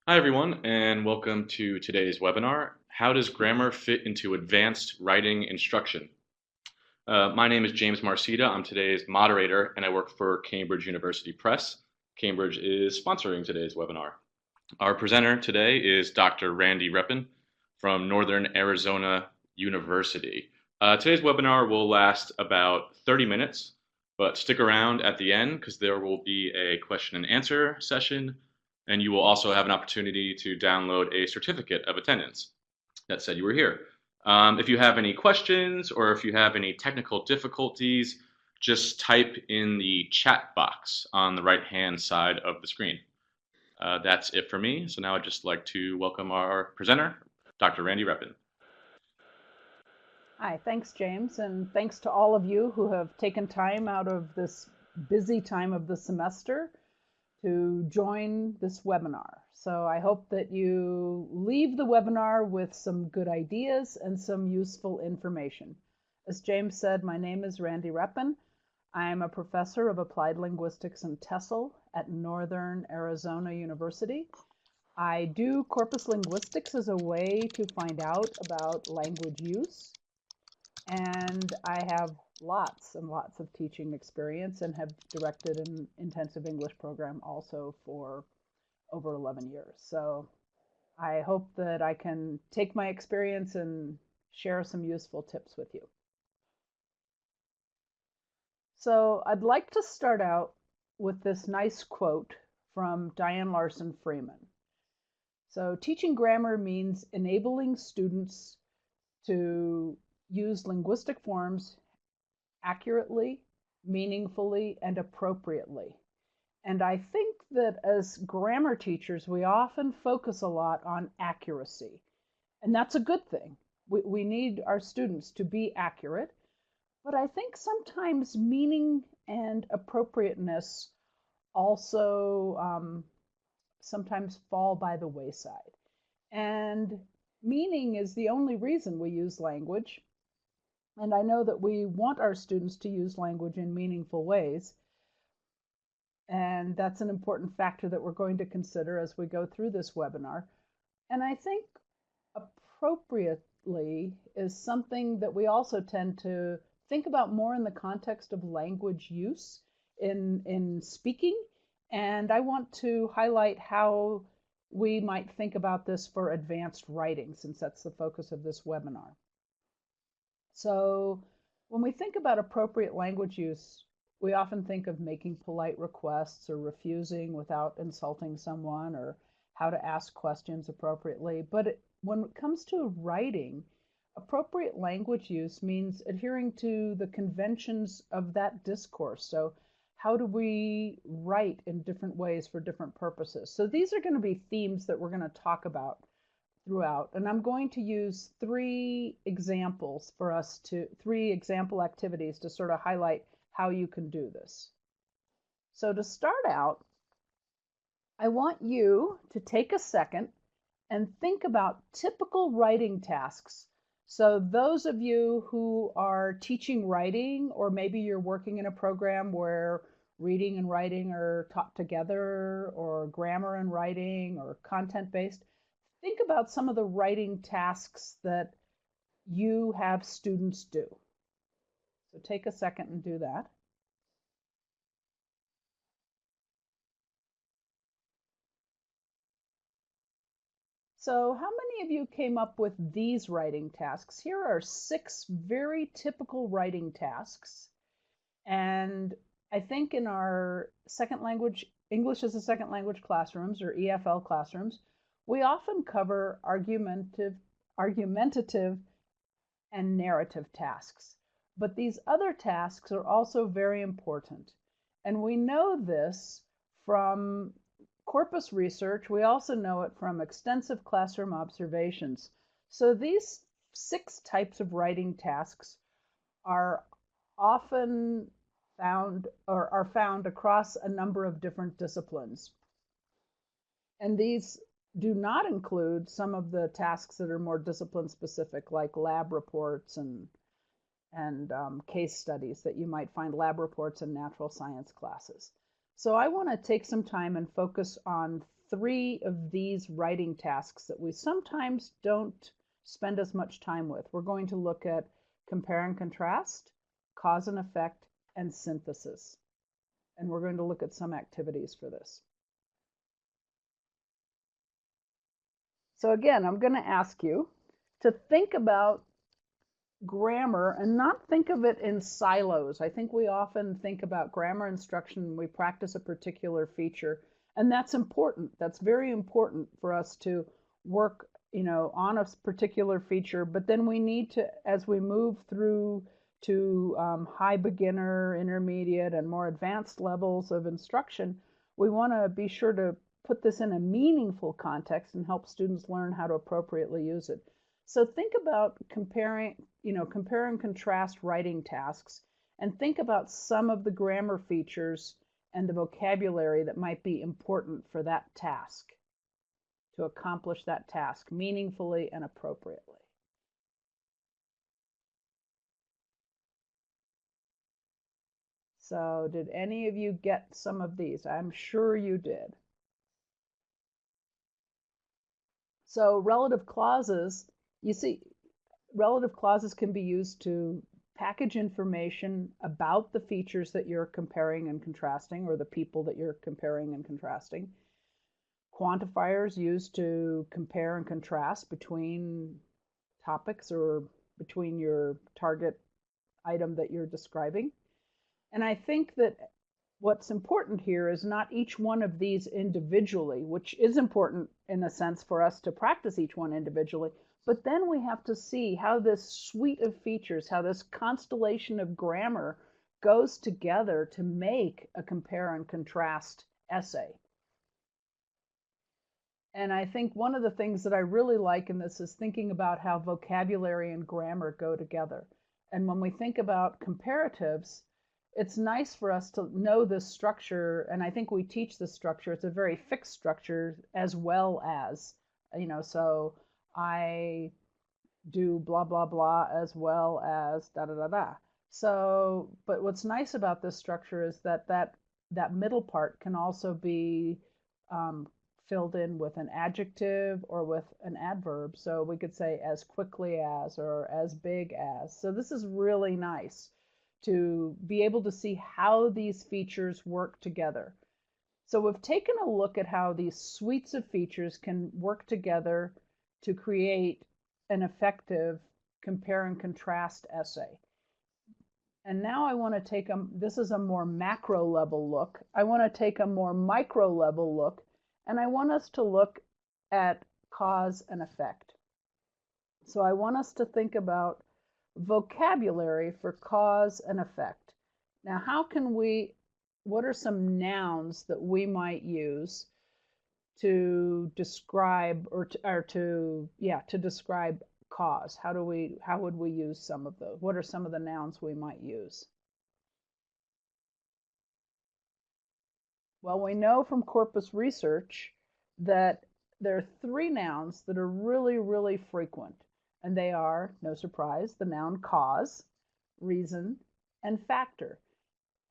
Hi, everyone, and welcome to today's webinar, How Does Grammar Fit into Advanced Writing Instruction? My name is James Marcita. I'm today's moderator, and I work for Cambridge University Press. Cambridge is sponsoring today's webinar. Our presenter today is Dr. Randy Reppen from Northern Arizona University. Today's webinar will last about 30 minutes, but stick around at the end because there will be a question and answer session, and you will also have an opportunity to download a certificate of attendance that said you were here. If you have any questions or if you have any technical difficulties, just type in the chat box on the right-hand side of the screen. That's it for me. So now I'd just like to welcome our presenter, Dr. Randy Repin. Hi, thanks, James, and thanks to all of you who have taken time out of this busy time of the semester to join this webinar. So I hope that you leave the webinar with some good ideas and some useful information. As James said, my name is Randi Reppen. I'm a professor of applied linguistics and TESOL at Northern Arizona University. I do corpus linguistics as a way to find out about language use. And I have lots and lots of teaching experience and have directed an intensive English program also for over 11 years. So I hope that I can take my experience and share some useful tips with you. So I'd like to start out with this nice quote from Diane Larson Freeman. So teaching grammar means enabling students to use linguistic forms accurately, meaningfully, and appropriately. And I think that as grammar teachers, we often focus a lot on accuracy. And that's a good thing. We need our students to be accurate. But I think sometimes meaning and appropriateness also sometimes fall by the wayside. And meaning is the only reason we use language. And I know that we want our students to use language in meaningful ways. And that's an important factor that we're going to consider as we go through this webinar. And I think appropriately is something that we also tend to think about more in the context of language use in speaking. And I want to highlight how we might think about this for advanced writing, since that's the focus of this webinar. So when we think about appropriate language use, we often think of making polite requests or refusing without insulting someone or how to ask questions appropriately. But when it comes to writing, appropriate language use means adhering to the conventions of that discourse. So how do we write in different ways for different purposes? So these are going to be themes that we're going to talk about throughout. And I'm going to use three example activities to sort of highlight how you can do this. So to start out, I want you to take a second and think about typical writing tasks. So those of you who are teaching writing, or maybe you're working in a program where reading and writing are taught together, or grammar and writing, or content-based, think about some of the writing tasks that you have students do. So take a second and do that. So how many of you came up with these writing tasks? Here are 6 very typical writing tasks. And I think in our second language, English as a second language classrooms, or EFL classrooms, we often cover argumentative and narrative tasks. But these other tasks are also very important. And we know this from corpus research. We also know it from extensive classroom observations. So these 6 types of writing tasks are often found across a number of different disciplines. And these do not include some of the tasks that are more discipline specific, like lab reports and case studies that you might find lab reports in natural science classes. So I want to take some time and focus on 3 of these writing tasks that we sometimes don't spend as much time with. We're going to look at compare and contrast, cause and effect, and synthesis. And we're going to look at some activities for this. So again, I'm going to ask you to think about grammar and not think of it in silos. I think we often think about grammar instruction when we practice a particular feature, and that's important. That's very important for us to work, on a particular feature, but then we need to, as we move through to high beginner, intermediate, and more advanced levels of instruction, we want to be sure to put this in a meaningful context and help students learn how to appropriately use it. So think about compare and contrast writing tasks, and think about some of the grammar features and the vocabulary that might be important for that task, to accomplish that task meaningfully and appropriately. So did any of you get some of these? I'm sure you did. So relative clauses, you see, relative clauses can be used to package information about the features that you're comparing and contrasting, or the people that you're comparing and contrasting. Quantifiers used to compare and contrast between topics or between your target item that you're describing. And I think that what's important here is not each one of these individually, which is important in a sense for us to practice each one individually, but then we have to see how this suite of features, how this constellation of grammar goes together to make a compare and contrast essay. And I think one of the things that I really like in this is thinking about how vocabulary and grammar go together. And when we think about comparatives, it's nice for us to know this structure, and I think we teach this structure. It's a very fixed structure, as well as, so I do blah, blah, blah, as well as da, da, da, da. So, but what's nice about this structure is that middle part can also be filled in with an adjective or with an adverb. So we could say as quickly as, or as big as. So this is really nice to be able to see how these features work together. So we've taken a look at how these suites of features can work together to create an effective compare and contrast essay. And now I want to take this is a more macro level look. I want to take a more micro level look, and I want us to look at cause and effect. So I want us to think about vocabulary for cause and effect. Now, what are some nouns that we might use to describe to describe cause? How would we use some of those? What are some of the nouns we might use? Well, we know from corpus research that there are 3 nouns that are really, really frequent. And they are, no surprise, the noun cause, reason, and factor.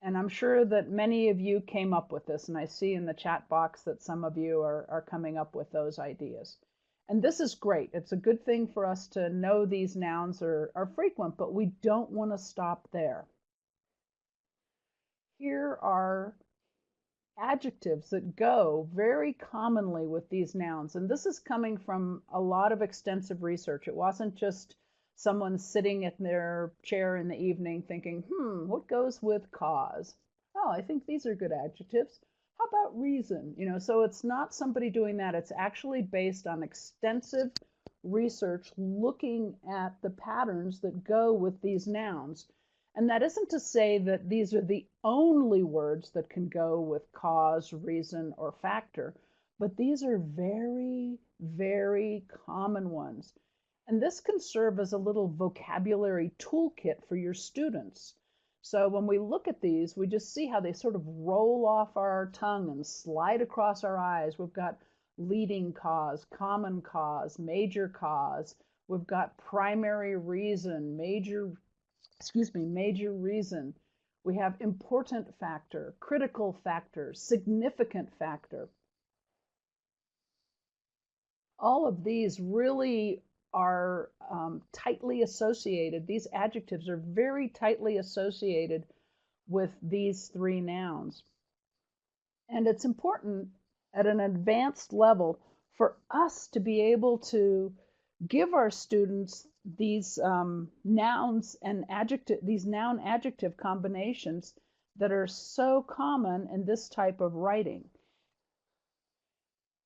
And I'm sure that many of you came up with this, and I see in the chat box that some of you are coming up with those ideas. And this is great. It's a good thing for us to know these nouns are frequent, but we don't want to stop there. Here are adjectives that go very commonly with these nouns. And this is coming from a lot of extensive research. It wasn't just someone sitting in their chair in the evening thinking, what goes with cause? Oh, I think these are good adjectives. How about reason? So it's not somebody doing that. It's actually based on extensive research looking at the patterns that go with these nouns. And that isn't to say that these are the only words that can go with cause, reason, or factor, but these are very, very common ones. And this can serve as a little vocabulary toolkit for your students. So when we look at these, we just see how they sort of roll off our tongue and slide across our eyes. We've got leading cause, common cause, major cause. We've got primary reason, major reason. We have important factor, critical factor, significant factor. All of these really are tightly associated. These adjectives are very tightly associated with these three nouns. And it's important at an advanced level for us to be able to give our students these nouns and adjective, these noun adjective combinations that are so common in this type of writing.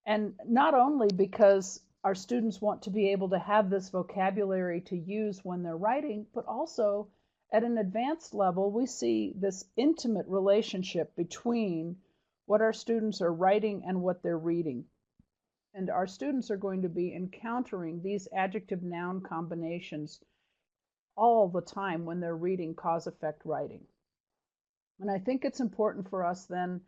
And not only because our students want to be able to have this vocabulary to use when they're writing, but also at an advanced level, we see this intimate relationship between what our students are writing and what they're reading. And our students are going to be encountering these adjective noun combinations all the time when they're reading cause-effect writing. And I think it's important for us then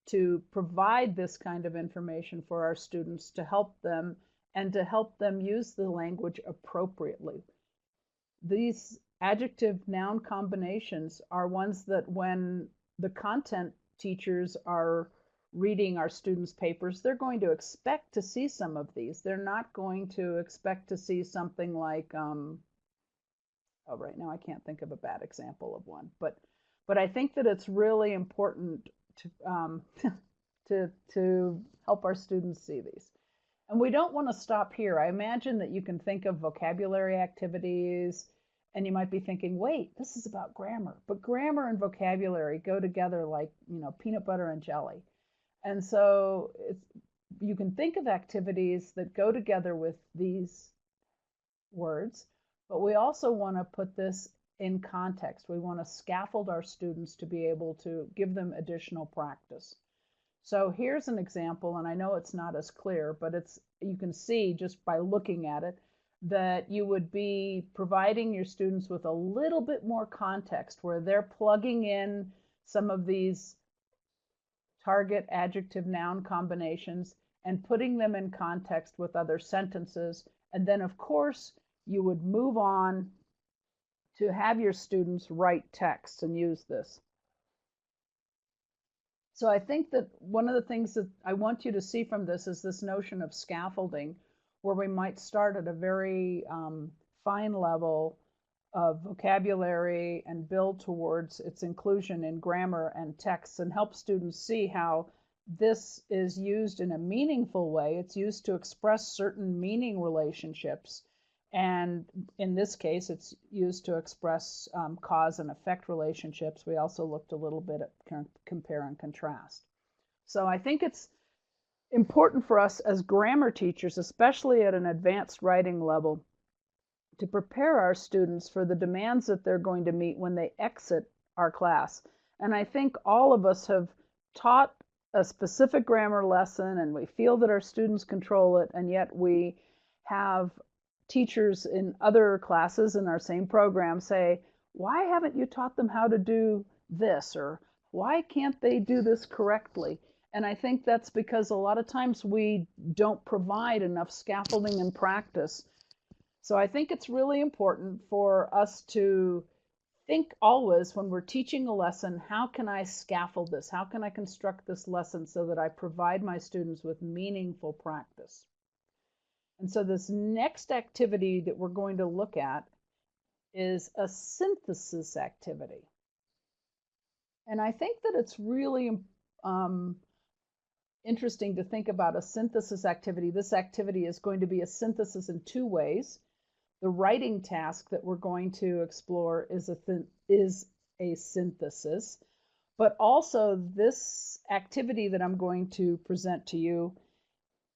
to provide this kind of information for our students to help them and to help them use the language appropriately. These adjective noun combinations are ones that when the content teachers are reading our students' papers, they're going to expect to see some of these. They're not going to expect to see something like, oh, right now I can't think of a bad example of one, but I think that it's really important to, to help our students see these. And we don't want to stop here. I imagine that you can think of vocabulary activities, and you might be thinking, wait, this is about grammar. But grammar and vocabulary go together like, peanut butter and jelly. And so you can think of activities that go together with these words, but we also want to put this in context. We want to scaffold our students to be able to give them additional practice. So here's an example, and I know it's not as clear, but you can see just by looking at it that you would be providing your students with a little bit more context where they're plugging in some of these target adjective noun combinations and putting them in context with other sentences. And then, of course, you would move on to have your students write text and use this. So I think that one of the things that I want you to see from this is this notion of scaffolding, where we might start at a very fine level of vocabulary and build towards its inclusion in grammar and text and help students see how this is used in a meaningful way. It's used to express certain meaning relationships. And in this case, it's used to express cause and effect relationships. We also looked a little bit at compare and contrast. So I think it's important for us as grammar teachers, especially at an advanced writing level, to prepare our students for the demands that they're going to meet when they exit our class. And I think all of us have taught a specific grammar lesson and we feel that our students control it, and yet we have teachers in other classes in our same program say, why haven't you taught them how to do this? Or why can't they do this correctly? And I think that's because a lot of times we don't provide enough scaffolding and practice. So I think it's really important for us to think always when we're teaching a lesson, how can I scaffold this? How can I construct this lesson so that I provide my students with meaningful practice? And so this next activity that we're going to look at is a synthesis activity. And I think that it's really interesting to think about a synthesis activity. This activity is going to be a synthesis in two ways. The writing task that we're going to explore is a synthesis, but also this activity that I'm going to present to you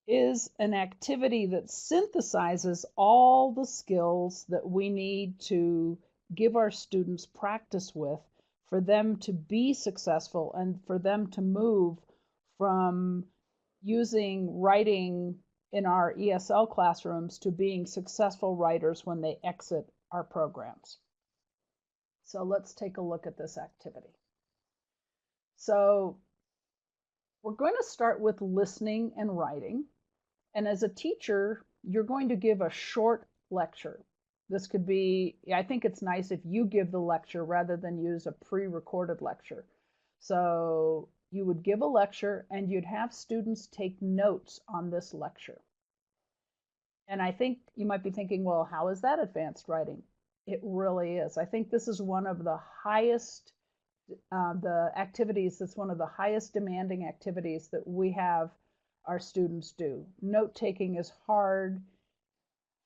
is an activity that synthesizes all the skills that we need to give our students practice with for them to be successful and for them to move from using writing in our ESL classrooms to being successful writers when they exit our programs. So let's take a look at this activity. So we're going to start with listening and writing. And as a teacher, you're going to give a short lecture. This could be, I think it's nice if you give the lecture rather than use a pre-recorded lecture. So you would give a lecture and you'd have students take notes on this lecture. And I think you might be thinking, well, how is that advanced writing? It really is. I think this is one of the highest, the activities, that's one of the highest demanding activities that we have our students do. Note taking is hard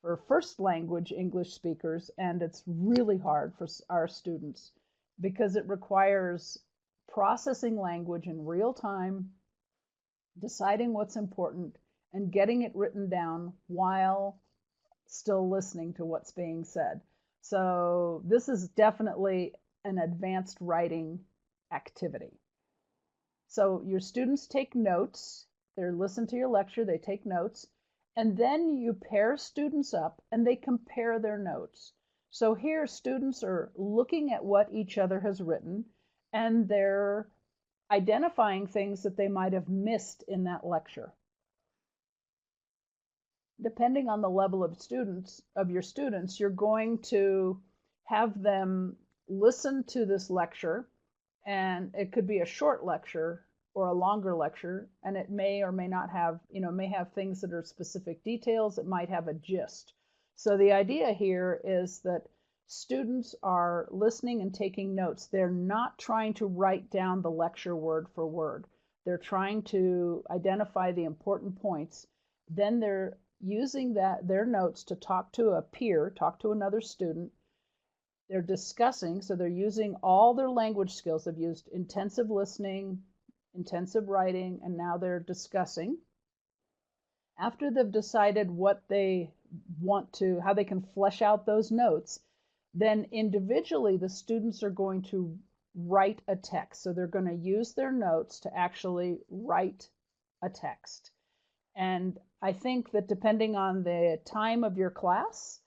for first language English speakers, and it's really hard for our students because it requires processing language in real time, deciding what's important, and getting it written down while still listening to what's being said. So this is definitely an advanced writing activity. So your students take notes, they listen to your lecture, they take notes, and then you pair students up and they compare their notes. So here students are looking at what each other has written and they're identifying things that they might have missed in that lecture. Depending on the level of your students, you're going to have them listen to this lecture, and it could be a short lecture or a longer lecture, and it may or may not have, may have things that are specific details. It might have a gist. So the idea here is that students are listening and taking notes. They're not trying to write down the lecture word for word. They're trying to identify the important points. Then they're using their notes to talk to a peer, talk to another student. They're discussing, so they're using all their language skills. They've used intensive listening, intensive writing, and now they're discussing. After they've decided what they want to, how they can flesh out those notes, then individually the students are going to write a text. So they're going to use their notes to actually write a text. And I think that depending on the time of your class,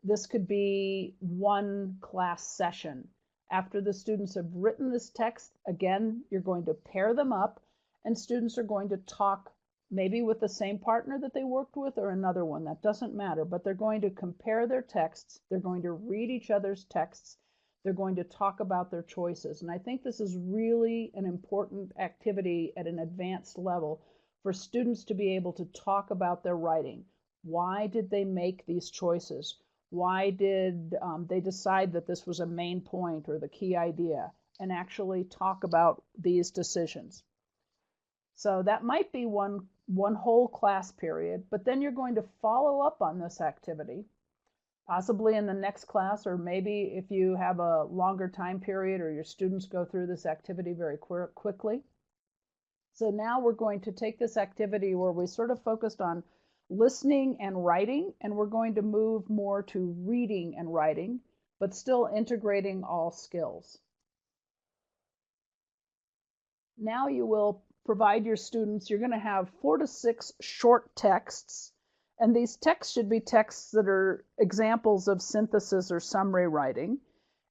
this could be one class session. After the students have written this text, again, you're going to pair them up, and students are going to talk maybe with the same partner that they worked with or another one. That doesn't matter, but they're going to compare their texts. They're going to read each other's texts. They're going to talk about their choices. And I think this is really an important activity at an advanced level for students to be able to talk about their writing. Why did they make these choices? Why did they decide that this was a main point or the key idea? And actually talk about these decisions. So that might be one whole class period, but then you're going to follow up on this activity, possibly in the next class, or maybe if you have a longer time period or your students go through this activity very quickly. So now we're going to take this activity where we sort of focused on listening and writing, and we're going to move more to reading and writing, but still integrating all skills. Now you will provide your students, you're going to have 4 to 6 short texts, and these texts should be texts that are examples of synthesis or summary writing.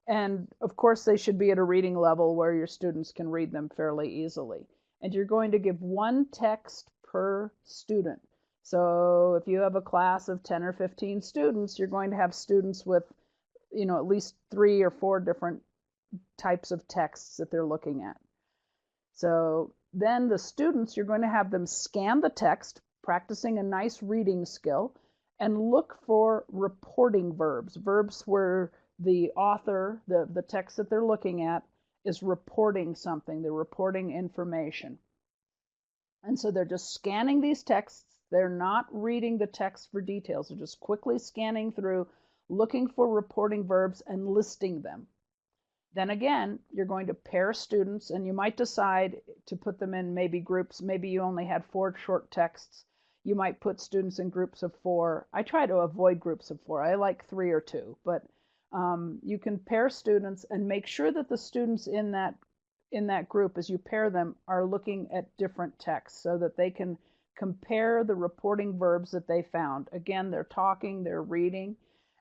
And of course, they should be at a reading level where your students can read them fairly easily. And you're going to give one text per student. So if you have a class of 10 or 15 students, you're going to have students with, at least 3 or 4 different types of texts that they're looking at. So then the students, you're going to have them scan the text, practicing a nice reading skill, and look for reporting verbs, verbs where the author, the text that they're looking at, is reporting something. They're reporting information. And so they're just scanning these texts. They're not reading the text for details. They're just quickly scanning through, looking for reporting verbs and listing them. Then again, you're going to pair students, and you might decide to put them in maybe groups. Maybe you only had 4 short texts. You might put students in groups of 4. I try to avoid groups of 4. I like 3 or 2, but you can pair students and make sure that the students in that group, as you pair them, are looking at different texts so that they can compare the reporting verbs that they found. Again, they're talking, they're reading.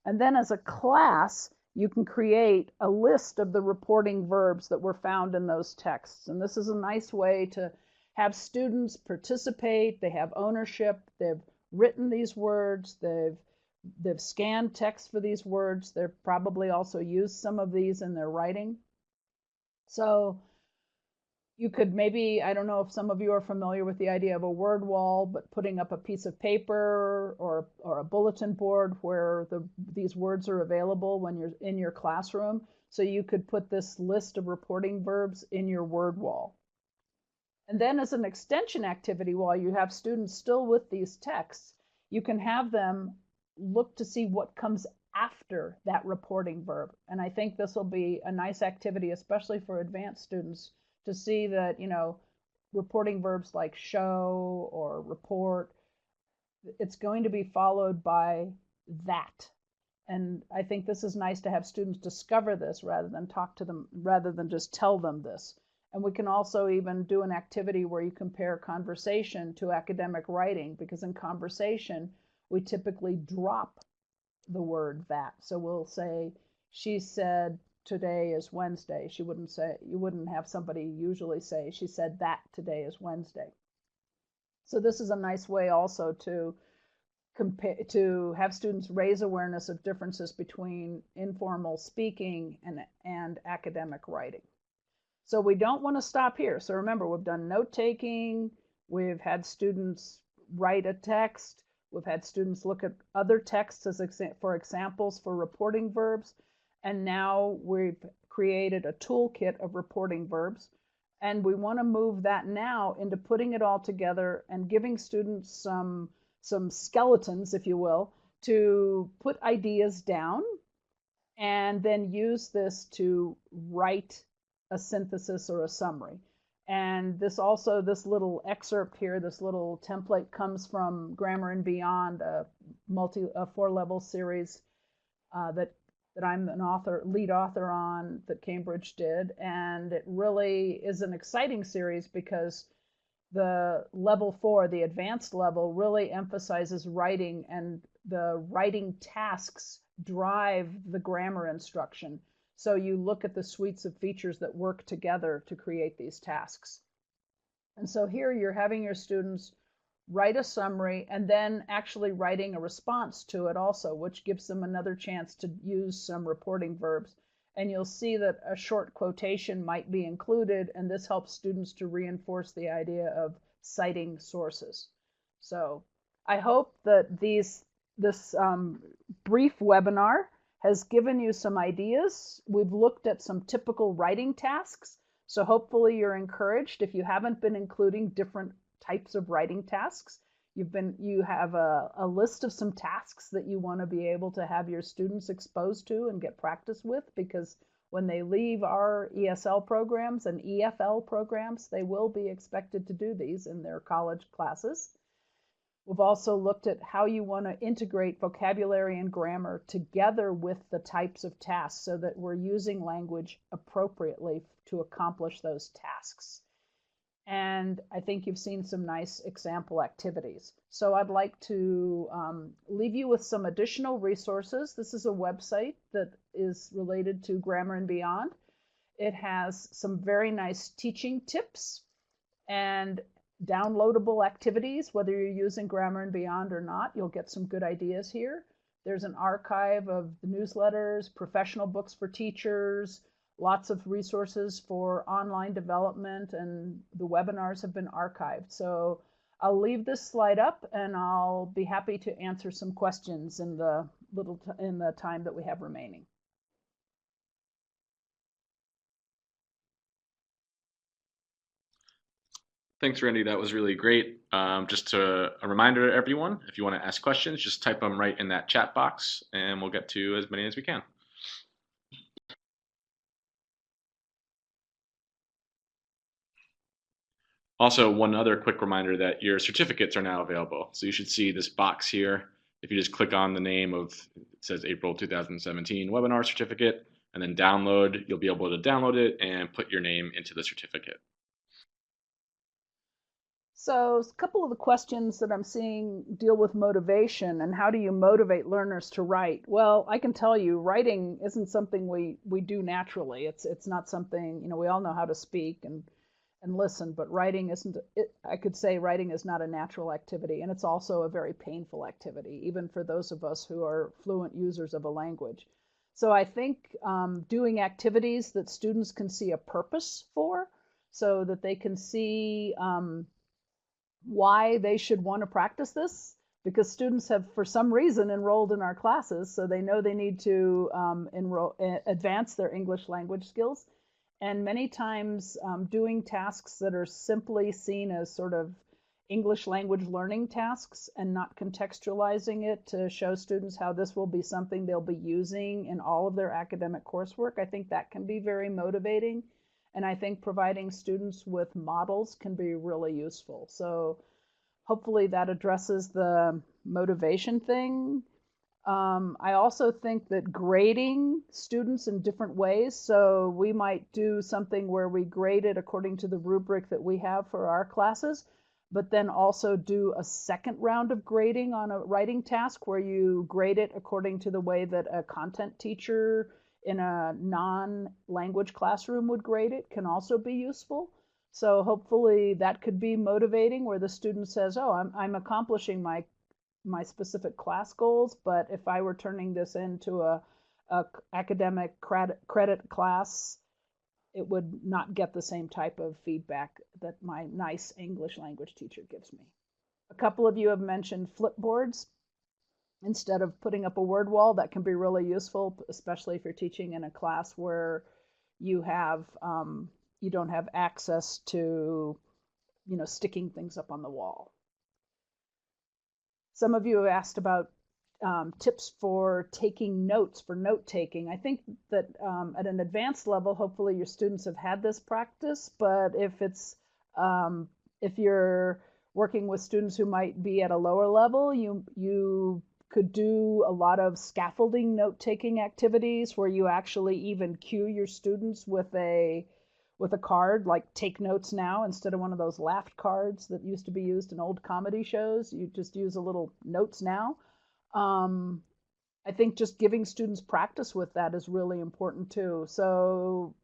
And then as a class, you can create a list of the reporting verbs that were found in those texts. And this is a nice way to have students participate. They have ownership. They've written these words. They've they've scanned text for these words. They've probably also used some of these in their writing. So you could maybe, I don't know if some of you are familiar with the idea of a word wall, but putting up a piece of paper or a bulletin board where these words are available when you're in your classroom. So you could put this list of reporting verbs in your word wall. And then as an extension activity, while you have students still with these texts, you can have them look to see what comes after that reporting verb. And I think this will be a nice activity, especially for advanced students, to see that, reporting verbs like show or report, it's going to be followed by that. And I think this is nice to have students discover this rather than talk to them, rather than just tell them this. And we can also even do an activity where you compare conversation to academic writing, because in conversation, we typically drop the word that. So we'll say, she said today is Wednesday. You wouldn't have somebody usually say, she said that today is Wednesday. So this is a nice way also to have students raise awareness of differences between informal speaking and academic writing. So we don't want to stop here. So remember, we've done note taking, we've had students write a text, we've had students look at other texts for examples for reporting verbs, and now we've created a toolkit of reporting verbs. And we want to move that now into putting it all together and giving students some skeletons, if you will, to put ideas down and then use this to write a synthesis or a summary. And this little excerpt here, this little template comes from Grammar and Beyond, a 4-level series that I'm an lead author on, that Cambridge did. And it really is an exciting series because the level 4, the advanced level, really emphasizes writing, and the writing tasks drive the grammar instruction. So you look at the suites of features that work together to create these tasks. And so here you're having your students write a summary and then actually writing a response to it also, which gives them another chance to use some reporting verbs. And you'll see that a short quotation might be included, and this helps students to reinforce the idea of citing sources. So I hope that this brief webinar has given you some ideas. We've looked at some typical writing tasks, so hopefully you're encouraged. If you haven't been including different types of writing tasks, you have a list of some tasks that you want to be able to have your students exposed to and get practice with, because when they leave our ESL programs and EFL programs, they will be expected to do these in their college classes. We've also looked at how you want to integrate vocabulary and grammar together with the types of tasks so that we're using language appropriately to accomplish those tasks. And I think you've seen some nice example activities. So I'd like to leave you with some additional resources. This is a website that is related to Grammar and Beyond. It has some very nice teaching tips and downloadable activities. Whether you're using Grammar and Beyond or not, you'll get some good ideas here. There's an archive of the newsletters, professional books for teachers, lots of resources for online development, and the webinars have been archived. So I'll leave this slide up, and I'll be happy to answer some questions in the time that we have remaining. Thanks, Randy. That was really great. Just a reminder to everyone, if you want to ask questions, just type them right in that chat box, and we'll get to as many as we can. Also, one other quick reminder that your certificates are now available. So you should see this box here. If you just click on the name of, it says April 2017 webinar certificate, and then download, you'll be able to download it and put your name into the certificate. So a couple of the questions that I'm seeing deal with motivation and how do you motivate learners to write? Well, I can tell you writing isn't something we do naturally. It's not something, we all know how to speak and and listen, but writing isn't, I could say writing is not a natural activity, and it's also a very painful activity, even for those of us who are fluent users of a language. So I think doing activities that students can see a purpose for, so that they can see why they should want to practice this, because students have, for some reason, enrolled in our classes, so they know they need to advance their English language skills. And many times doing tasks that are simply seen as sort of English language learning tasks and not contextualizing it to show students how this will be something they'll be using in all of their academic coursework, I think that can be very motivating. And I think providing students with models can be really useful. So hopefully that addresses the motivation thing. I also think that grading students in different ways. So we might do something where we grade it according to the rubric that we have for our classes, but then also do a second round of grading on a writing task where you grade it according to the way that a content teacher in a non-language classroom would grade it, can also be useful. So hopefully that could be motivating, where the student says, oh, I'm accomplishing my specific class goals, but if I were turning this into a academic credit class, it would not get the same type of feedback that my nice English language teacher gives me. A couple of you have mentioned flipboards. Instead of putting up a word wall, that can be really useful, especially if you're teaching in a class where you have you don't have access to sticking things up on the wall. Some of you have asked about tips for taking notes, for note taking. I think that at an advanced level, hopefully your students have had this practice, but if you're working with students who might be at a lower level, you could do a lot of scaffolding note taking activities where you actually even cue your students with a card, like take notes now, instead of one of those laughed cards that used to be used in old comedy shows. You just use a little notes now. I think just giving students practice with that is really important too. So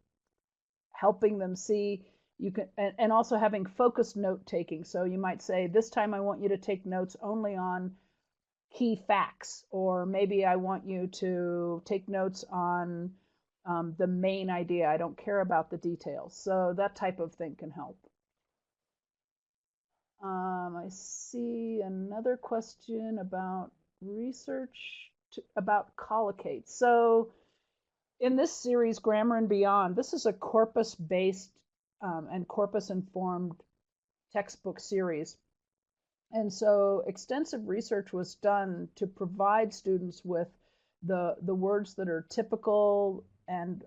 helping them see you can, and also having focused note taking. So you might say, this time I want you to take notes only on key facts, or maybe I want you to take notes on the main idea. I don't care about the details. So that type of thing can help. I see another question about research about collocates. So in this series, Grammar and Beyond, this is a corpus-based and corpus-informed textbook series. And so extensive research was done to provide students with the words that are typical and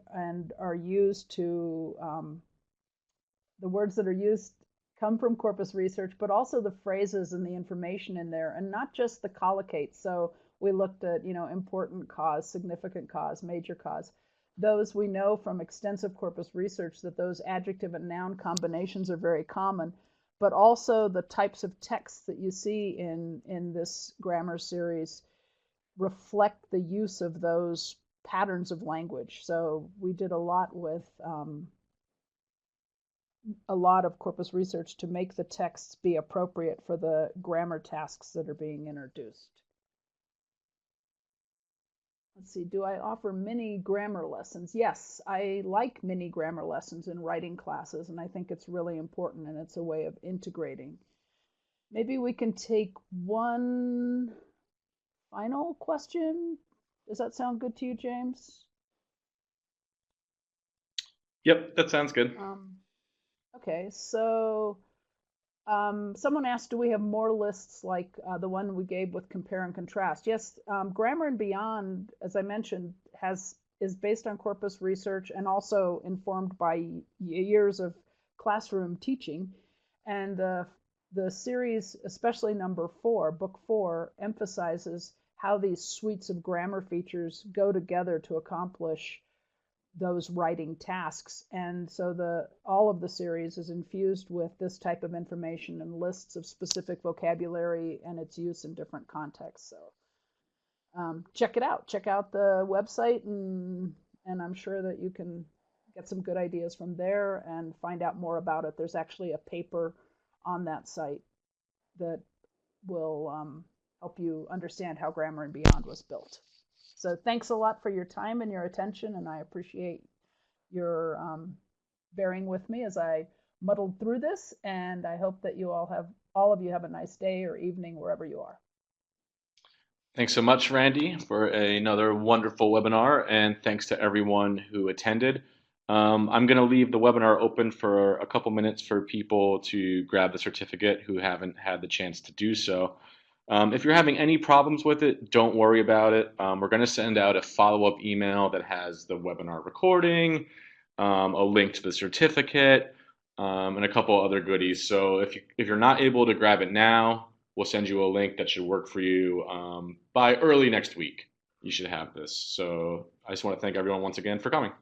are used to the words that are used come from corpus research, but also the phrases and the information in there, and not just the collocates. So we looked at important cause, significant cause, major cause. Those we know from extensive corpus research that those adjective and noun combinations are very common, but also the types of texts that you see in this grammar series reflect the use of those patterns of language. So we did a lot of corpus research to make the texts be appropriate for the grammar tasks that are being introduced. Let's see, do I offer mini grammar lessons? Yes, I like mini grammar lessons in writing classes, and I think it's really important, and it's a way of integrating. Maybe we can take one final question. Does that sound good to you, James? Yep, that sounds good. Okay, so someone asked, do we have more lists like the one we gave with compare and contrast? Yes, Grammar and Beyond, as I mentioned, is based on corpus research and also informed by years of classroom teaching. And the series, especially number 4, book 4, emphasizes how these suites of grammar features go together to accomplish those writing tasks. And so all of the series is infused with this type of information and lists of specific vocabulary and its use in different contexts. So check it out. Check out the website, and I'm sure that you can get some good ideas from there and find out more about it. There's actually a paper on that site that will help you understand how Grammar and Beyond was built. So thanks a lot for your time and your attention, and I appreciate your bearing with me as I muddled through this, and I hope that all of you have a nice day or evening wherever you are. Thanks so much, Randy, for another wonderful webinar, and thanks to everyone who attended. I'm going to leave the webinar open for a couple minutes for people to grab the certificate who haven't had the chance to do so. If you're having any problems with it, don't worry about it. We're going to send out a follow-up email that has the webinar recording, a link to the certificate, and a couple other goodies. So if you're not able to grab it now, we'll send you a link that should work for you by early next week. You should have this. So I just want to thank everyone once again for coming.